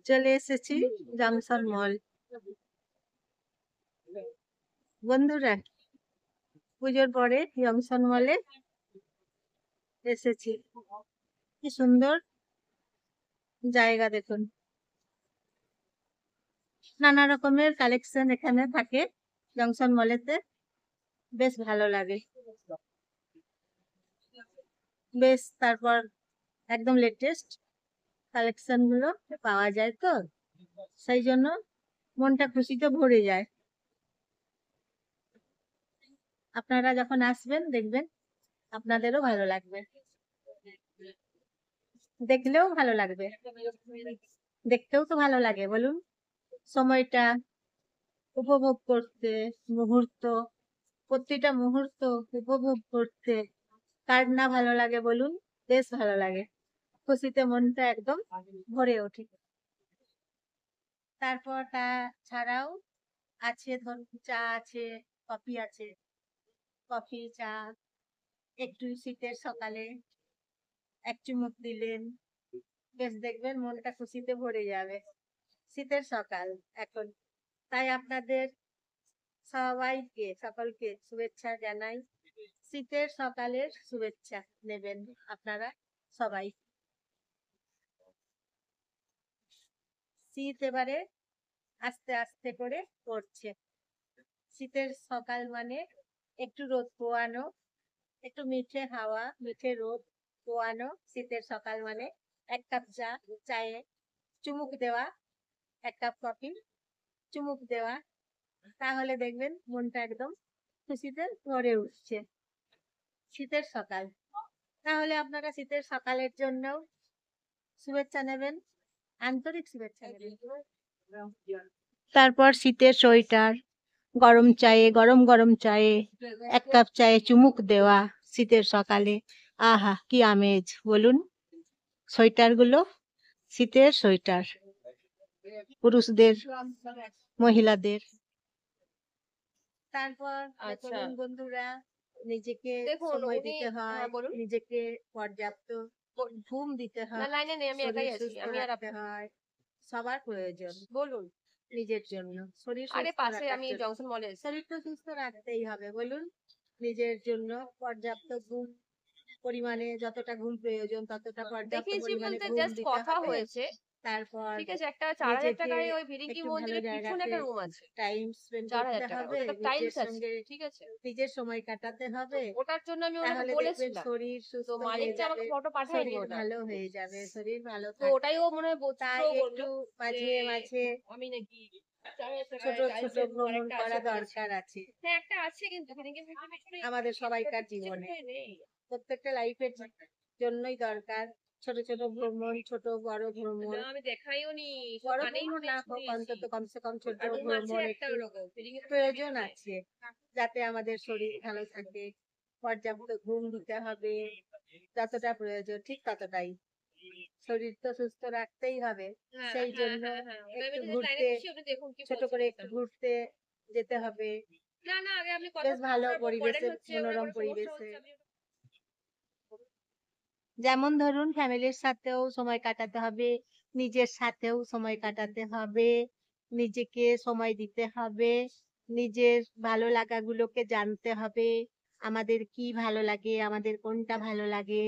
চলে এসেছি junction mall. বন্ধুরা, পুজোর পরে জংশন মলে এসেছি। কি সুন্দর জায়গা দেখুন, নানা রকমের কালেকশন এখানে থাকে জংশন মলেতে। বেশ ভালো লাগে, বেশ তারপর একদম লেটেস্ট কালেকশন গুলো পাওয়া যায়, তো সেই জন্য মনটা খুশিতে ভরে যায়। আপনারা যখন আসবেন দেখবেন আপনাদেরও ভালো লাগবে, দেখলেও ভালো লাগবে, দেখতেও তো ভালো লাগে বলুন। সময়টা উপভোগ করতে, মুহূর্ত, প্রতিটা মুহূর্ত উপভোগ করতে কার না ভালো লাগে বলুন। বেশ ভালো লাগে, খুশিতে মনটা একদম ভরে ওঠে। তারপর তা ছাড়াও আছে, ধরুন চা আছে, কফি আছে, কফি চা একটু শীতের সকালে এক চুমুক দিলেন, বেশ দেখবেন মনটা খুশিতে ভরে যাবে। শীতের সকাল এখন, তাই আপনাদের সবাইকে, সকলকে শুভেচ্ছা জানাই। শীতের সকালের শুভেচ্ছা নেবেন আপনারা সবাই। শীত এবারে আস্তে আস্তে করে পড়ছে। শীতের সকাল মানে একটু রোদ পোয়ানো, একটু মিঠে হাওয়া, মিঠে রোদ পোয়ানো শীতের সকাল মানে এক কাপ চা, চায়ে চুমুক দেওয়া, এক কাপ কফি চুমুক দেওয়া, তাহলে দেখবেন মনটা একদম খুশিতে ভরে উঠছে। শীতের সকাল, তাহলে আপনারা শীতের সকালের জন্য শুভেচ্ছা নেবেন, আন্তরিক শুভেচ্ছা নেবেন। তারপর শীতের সোয়েটার, গরম চায়ে, গরম গরম চায়ে এক কাপ চায়ে চুমুক দেওয়া শীতের সকালে, আহা কি আমেজ বলুন। সোয়েটার গুলো, শীতের সোয়েটার, পুরুষদের, মহিলাদের। তারপর বন্ধুরা, নিজেকে সময় দিতে হয়, নিজেকে পর্যাপ্ত ঘুম দিতে হয়, শরীর সুস্থ রাখতে হয়, সবার প্রয়োজন বলুন নিজের জন্য। শরীর শরীর তো সুস্থ রাখতেই হবে বলুন। নিজের জন্য পর্যাপ্ত ঘুম, পরিমাণে যতটা ঘুম প্রয়োজন ততটা পর্যাপ্ত পরিমাণে ঘুম দিতে হবে। তারপর একটু ভালো জায়গাতে টাইম স্পেন্ড করতে হবে, নিজের সঙ্গে নিজের সময় কাটাতে হবে, তাহলে দেখবেন শরীর সুস্থ হয়ে যাবে, শরীর ভালো হয়ে যাবে, শরীর ভালো থাকবে। তাই একটু মাঝে মাঝে ছোট ছোট ভ্রমণ করা দরকার আছে আমাদের সবাইকার জীবনে, প্রত্যেকটা লাইফের জন্যই দরকার ছোট ছোট ভ্রমণ, ছোট বড় ভ্রমণ। বড় ভ্রমণ না হোক, অন্তত কমসে কম ছোট ভ্রমণ একটু প্রয়োজন আছে, যাতে আমাদের শরীর ভালো থাকে। পর্যাপ্ত ঘুম দিতে হবে, যতটা প্রয়োজন ঠিক ততটাই। শরীর তো সুস্থ রাখতেই হবে, সেই জন্য একটু ঘুরতে, ছোট করে একটু ঘুরতে যেতে হবে, বেশ ভালো পরিবেশে, মনোরম পরিবেশে। যেমন ধরুন ফ্যামিলির সাথেও সময় কাটাতে হবে, নিজের সাথেও সময় কাটাতে হবে, নিজেকে সময় দিতে হবে, নিজের ভালো লাগাগুলোকে জানতে হবে, আমাদের কি ভালো লাগে, আমাদের কোনটা ভালো লাগে,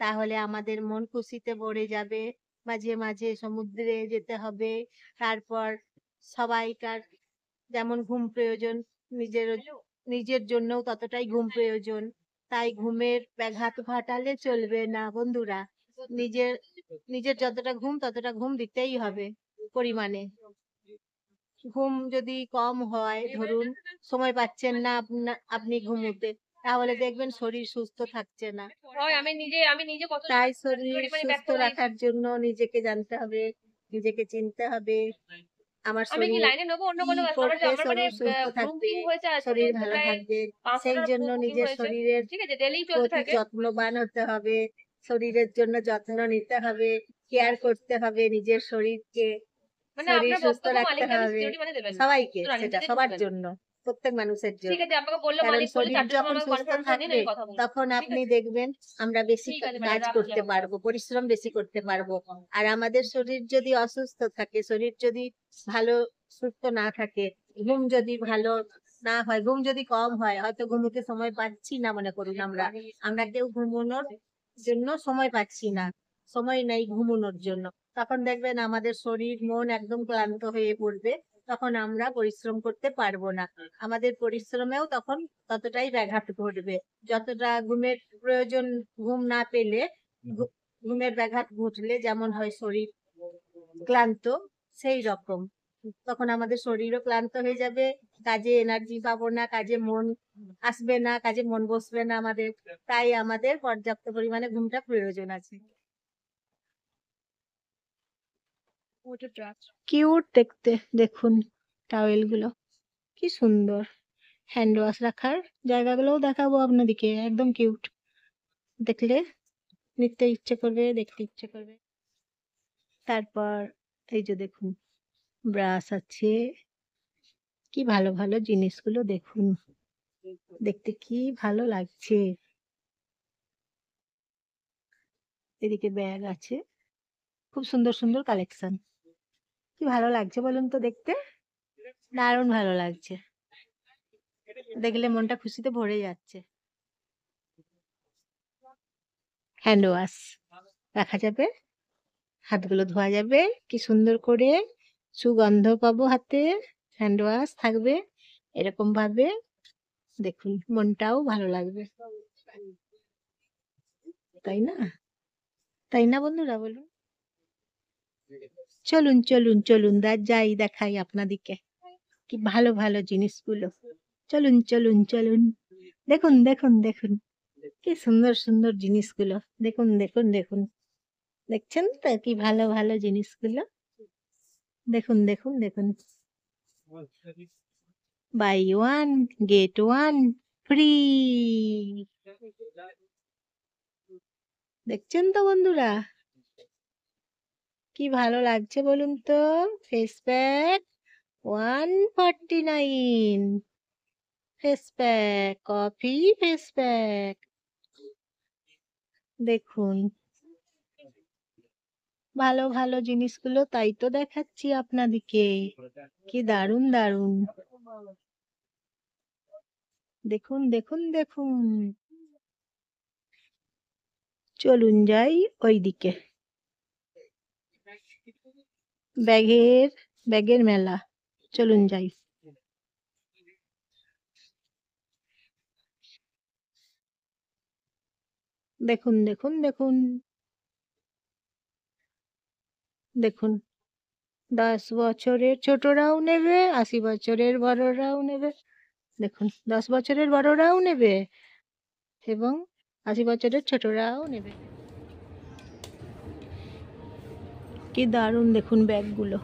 তাহলে আমাদের মন খুশিতে ভরে যাবে। মাঝে মাঝে সমুদ্রে যেতে হবে। তারপর সবাইকার যেমন ঘুম প্রয়োজন, নিজের নিজের জন্যও ততটাই ঘুম প্রয়োজন। তাই ঘুমের ব্যাঘাত ঘটালে চলবে না বন্ধুরা। নিজের নিজের যতটা ঘুম ততটা ঘুম দিতেই হবে পরিমাণে। ঘুম যদি কম হয়, ধরুন সময় পাচ্ছেন না আপনি ঘুমোতে, তাহলে দেখবেন শরীর সুস্থ থাকছে না। তাই শরীর সুস্থ রাখার জন্য নিজেকে জানতে হবে, নিজেকে চিনতে হবে। আমার শরীর কি করলে শরীর সুস্থ থাকবে, শরীর ভালো থাকবে, সেই জন্য নিজের শরীরের প্রতি যত্নবান হতে হবে, শরীরের জন্য যত্ন নিতে হবে, কেয়ার করতে হবে নিজের শরীরকে, শরীর সুস্থ রাখতে হবে সবাইকে, সেটা সবার জন্য। প্রত্যেক মানুষের ঠিক জন্য। আছে, আপনাকে বললো কারণ মালিক বললো শরীর 4টের সময় যখন আমাকে সুস্থ কনফারেন্স নিন, থাকবে আমি কথা বলবো। তখন ঠিক আপনি আছে? দেখবেন আমরা বেশি ঠিক আছে কাজ ম্যাডাম, রাখছি করতে এখন। পারবো, পরিশ্রম বেশি করতে পারবো। আর আমাদের শরীর যদি অসুস্থ থাকে, শরীর যদি ভালো সুস্থ না থাকে, ঘুম যদি ভালো না হয়, ঘুম যদি কম হয়, হয়তো ঘুমোতে সময় পাচ্ছি না মনে করুন আমরা আমরা কেউ ঘুমানোর জন্য সময় পাচ্ছি না, সময় নেই ঘুমানোর জন্য, তখন দেখবেন আমাদের শরীর মন একদম ক্লান্ত হয়ে পড়বে, তখন আমরা পরিশ্রম করতে পারবো না, আমাদের পরিশ্রমেও তখন ততটাই ব্যাঘাত ঘটবে। যতটা ঘুমের প্রয়োজন, ঘুম না পেলে ঘুমের ব্যাঘাত ঘটলে যেমন হয় শরীর ক্লান্ত, সেই রকম তখন আমাদের শরীরও ক্লান্ত হয়ে যাবে, কাজে এনার্জি পাবো না, কাজে মন আসবে না, কাজে মন বসবে না আমাদের। তাই আমাদের পর্যাপ্ত পরিমাণে ঘুমটা প্রয়োজন আছে। কিউট দেখতে, দেখুন টাওয়েল গুলো কি সুন্দর, হ্যান্ড ওয়াশ রাখার জায়গাগুলোও দেখাবো আপনাদেরকে, একদম কিউট, দেখলে নিতে ইচ্ছে করবে, দেখতে ইচ্ছে করবে। তারপর এই যে দেখুন ব্রাশ আছে, কি ভালো ভালো জিনিসগুলো দেখুন, দেখতে কি ভালো লাগছে। এদিকে ব্যাগ আছে, খুব সুন্দর সুন্দর কালেকশন, কি ভালো লাগছে বলুন তো দেখতে, দারুণ ভালো লাগছে, দেখলে মনটা খুশিতে ভরে যাচ্ছে। হ্যান্ড ওয়াশ রাখা যাবে, হাতগুলো ধোয়া যাবে কি সুন্দর করে, সুগন্ধ পাবো হাতে, হ্যান্ড ওয়াশ থাকবে, এরকম ভাবে দেখুন মনটাও ভালো লাগবে, তাই না? তাই না বন্ধুরা বলুন? চলুন চলুন চলুন যাই দেখাই আপনাদিকে কি ভালো ভালো জিনিসগুলো, চলুন চলুন চলুন, দেখুন দেখুন দেখুন কি সুন্দর সুন্দর জিনিসগুলো, দেখুন দেখুন দেখুন, দেখছেন তো কি ভালো ভালো জিনিসগুলো, দেখুন দেখুন দেখুন, buy one get one free, দেখছেন তো বন্ধুরা কি ভালো লাগছে বলুন তো, face pack 149, face pack, coffee face pack, দেখুন ভালো ভালো জিনিসগুলো তাই তো দেখাচ্ছি আপনাদিকে, কি দারুণ দারুণ, দেখুন দেখুন দেখুন, চলুন যাই ওইদিকে, ব্যাগের মেলা, চলুন যাই। দেখুন দেখুন দেখুন দেখুন, 10 বছরের ছোটরাও নেবে, 80 বছরের বড়রাও নেবে, দেখুন 10 বছরের বড়রাও নেবে এবং 80 বছরের ছোটরাও নেবে, কি দারুণ দেখুন ব্যাগগুলো,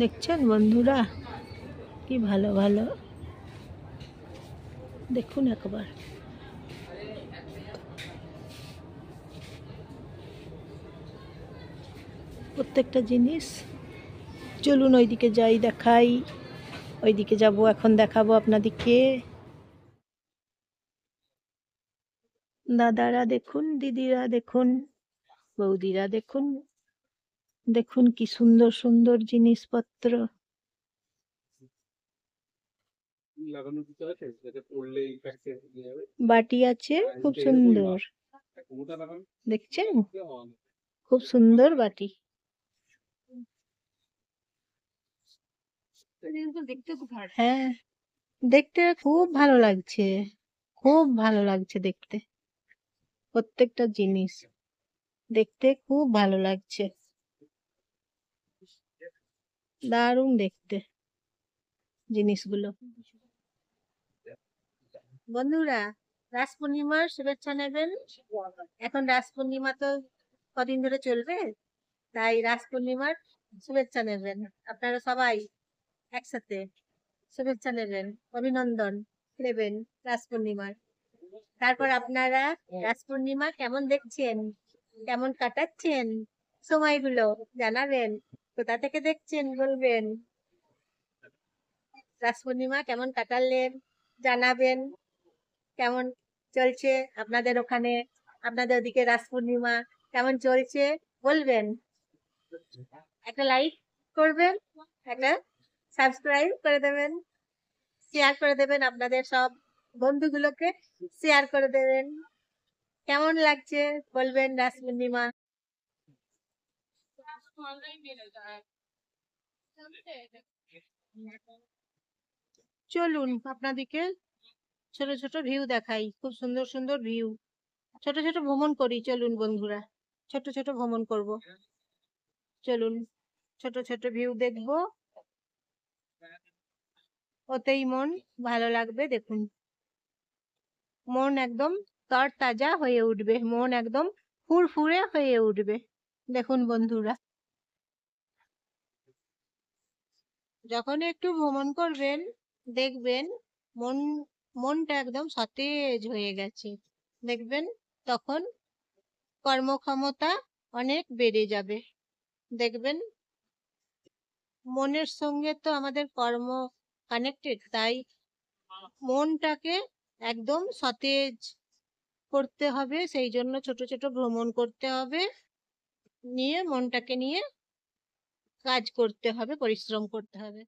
দেখছেন বন্ধুরা কি ভালো ভালো, দেখুন একবার, প্রত্যেকটা জিনিস, চলুন ওইদিকে যাই দেখাই, ওইদিকে যাব এখন, দেখাবো আপনাদেরকে, দাদারা দেখুন, দিদিরা দেখুন, বৌদিরা দেখুন, দেখুন কি সুন্দর সুন্দর জিনিসপত্র, বাটি আছে খুব সুন্দর, দেখছেন খুব সুন্দর বাটি, হ্যাঁ দেখতে খুব ভালো লাগছে, খুব ভালো লাগছে দেখতে, প্রত্যেকটা জিনিস দেখতে খুব ভালো লাগছে, দারুণ দেখতে জিনিসগুলো। বন্ধুরা রাস পূর্ণিমার শুভেচ্ছা নেবেন, এখন রাস পূর্ণিমা তো কদিন ধরে চলবে, তাই রাস পূর্ণিমার শুভেচ্ছা নেবেন, আপনারা সবাই একসাথে শুভেচ্ছা নেবেন, অভিনন্দন নেবেন রাস পূর্ণিমার। তারপর আপনারা রাস পূর্ণিমা কেমন দেখছেন, কেমন কাটাচ্ছেন সময়গুলো জানাবেন, কোথা থেকে দেখছেন বলবেন। রাস পূর্ণিমা কেমন কাটালেন জানাবেন। কেমন চলছে আপনাদের ওখানে, আপনাদের ওদিকে রাস পূর্ণিমা কেমন চলছে বলবেন। একটা লাইক করবেন, একটা সাবস্ক্রাইব করে দেবেন, শেয়ার করে দেবেন, আপনাদের সব বন্ধুগুলোকে শেয়ার করে দেবেন। কেমন লাগছে বলবেন রাস পূর্ণিমা। চলুন আপনাদেরকে ছোট ছোট ভিউ দেখাই, খুব সুন্দর সুন্দর ভিউ। ছোট ছোট ভ্রমণ করি, চলুন বন্ধুরা, ছোট ছোট ভ্রমণ করব। চলুন ছোট ছোট ভিউ দেখবো, ওতেই মন ভালো লাগবে। দেখুন, মন একদম তরতাজা হয়ে উঠবে, মন একদম ফুরফুরে হয়ে উঠবে। দেখুন বন্ধুরা, যখন একটু ভ্রমণ করবেন দেখবেন মন মনটা একদম সতেজ হয়ে গেছে। দেখবেন তখন কর্মক্ষমতা অনেক বেড়ে যাবে। দেখবেন মনের সঙ্গে তো আমাদের কর্ম কানেক্টেড, তাই মনটাকে একদম সতেজ করতে হবে। সেই জন্য ছোট ছোট ভ্রমণ করতে হবে, নিয়ে মনটাকে নিয়ে কাজ করতে হবে, পরিশ্রম করতে হবে।